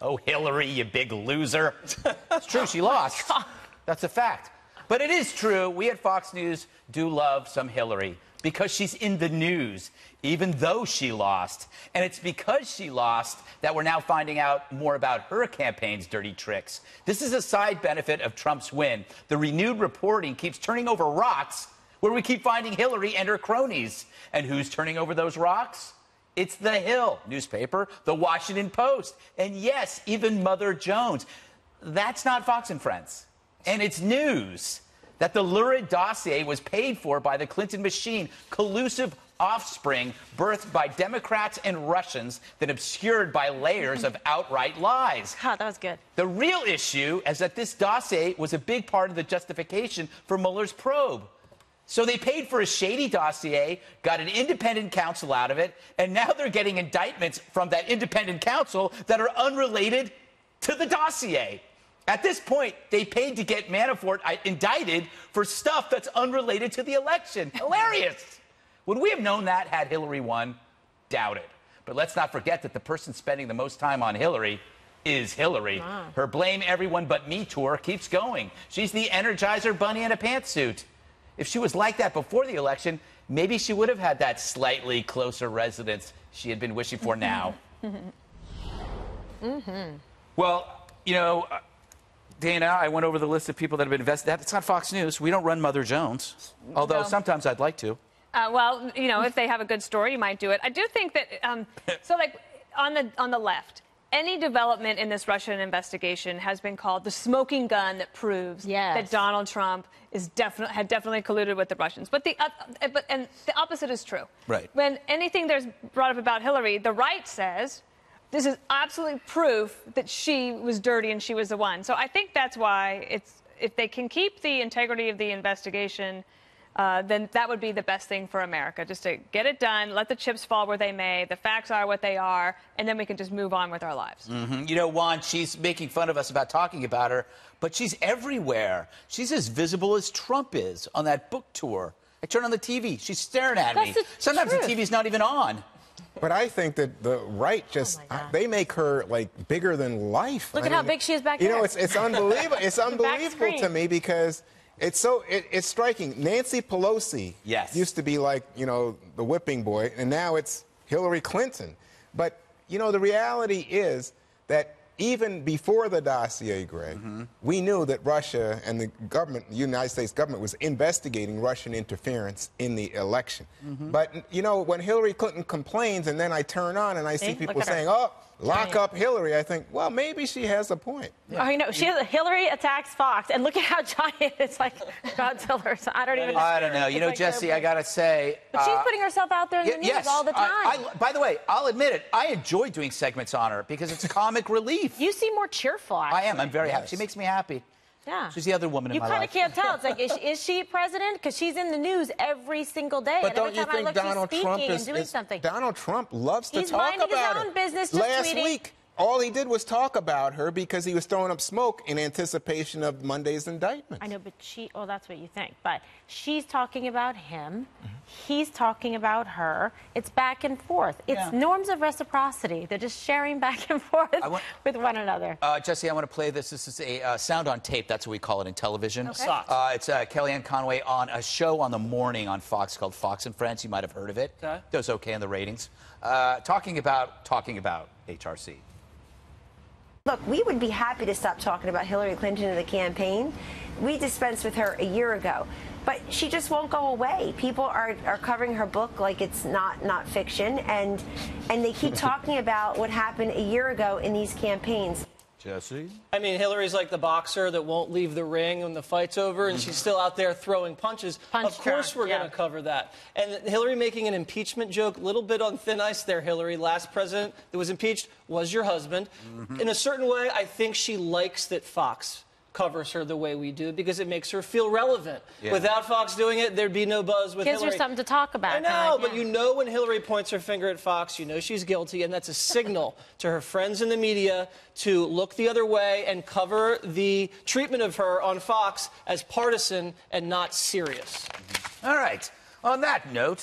Oh, Hillary, you big loser. It's true, she lost. That's a fact. But it is true, we at Fox News do love some Hillary because she's in the news, even though she lost. And it's because she lost that we're now finding out more about her campaign's dirty tricks. This is a side benefit of Trump's win. The renewed reporting keeps turning over rocks where we keep finding Hillary and her cronies. And who's turning over those rocks? It's The Hill newspaper, The Washington Post, and yes, even Mother Jones. That's not Fox and Friends. And it's news that the lurid dossier was paid for by the Clinton machine, collusive offspring birthed by Democrats and Russians, then obscured by layers of outright lies. Oh, that was good. The real issue is that this dossier was a big part of the justification for Mueller's probe. So they paid for a shady dossier, got an independent counsel out of it, and now they're getting indictments from that independent counsel that are unrelated to the dossier. At this point, they paid to get Manafort indicted for stuff that's unrelated to the election. Hilarious. Would we have known that had Hillary won? Doubt it. But let's not forget that the person spending the most time on Hillary is Hillary. Wow. Her Blame Everyone But Me tour keeps going. She's the Energizer Bunny in a pantsuit. If she was like that before the election, maybe she would have had that slightly closer residence she had been wishing for now. Well, you know, Dana, I went over the list of people that have been invested. It's not Fox News. We don't run Mother Jones, although sometimes I'd like to. Well, you know, if they have a good story, you might do it. I do think that, so like on the left, any development in this Russian investigation has been called the smoking gun that proves that Donald Trump had definitely colluded with the Russians. But the opposite is true. Right. When anything there's brought up about Hillary, the right says this is absolutely proof that she was dirty and she was the one. So I think that's why if they can keep the integrity of the investigation, then that would be the best thing for America, just to get it done, let the chips fall where they may, the facts are what they are, and then we can just move on with our lives. You know, Juan, she's making fun of us about talking about her, but she's everywhere. She's as visible as Trump is on that book tour. I turn on the TV, she's staring at me. Sometimes the TV's not even on. But I think that the right just, they make her, like, bigger than life. Look at how big she is back there. You know, it's unbelievable. It's unbelievable to me because it's striking. Nancy Pelosi used to be like, you know, the whipping boy, and now it's Hillary Clinton. But, you know, the reality is that even before the dossier, Greg, we knew that Russia and the government, the United States government, was investigating Russian interference in the election. But, you know, when Hillary Clinton complains and then I turn on and I see people saying, oh, lock up Hillary, I think, well, maybe she has a point. Oh, you know, Hillary attacks Fox, and look at how giant it's like Godzilla. So I don't know. You know, Jesse, I got to say. But she's putting herself out there in the news all the time. By the way, I'll admit it. I enjoy doing segments on her because it's comic relief. You seem more cheerful, actually. I am. I'm very happy. She makes me happy. Yeah. She's the other woman in my life. You kind of can't tell. It's like, is she president? Because she's in the news every single day. But and every don't time you think I look, Donald she's Trump speaking and doing something. Donald Trump loves to He's talk about her. He's minding his own business, just Last tweeting. week, all he did was talk about her because he was throwing up smoke in anticipation of Monday's indictment. I know, but that's what you think. But she's talking about him. He's talking about her. It's back and forth. It's norms of reciprocity. They're just sharing back and forth with one another. Jesse, I want to play this. This is a sound on tape. That's what we call it in television. Okay. It's Kellyanne Conway on a show on the morning on Fox called Fox and Friends. You might have heard of it. Does okay in the ratings. Talking about HRC. Look, we would be happy to stop talking about Hillary Clinton and the campaign. We dispensed with her a year ago, but she just won't go away. People are covering her book like it's not fiction, and they keep talking about what happened a year ago in these campaigns. Jesse? I mean, Hillary's like the boxer that won't leave the ring when the fight's over, and she's still out there throwing punches. Of course we're going to cover that. And Hillary making an impeachment joke, little bit on thin ice there, Hillary. Last president that was impeached was your husband. In a certain way, I think she likes that Fox covers her the way we do because it makes her feel relevant. Without Fox doing it, there'd be no buzz with Hillary. Gives her something to talk about. I know, but you know when Hillary points her finger at Fox, you know she's guilty, and that's a signal to her friends in the media to look the other way and cover the treatment of her on Fox as partisan and not serious. All right. On that note,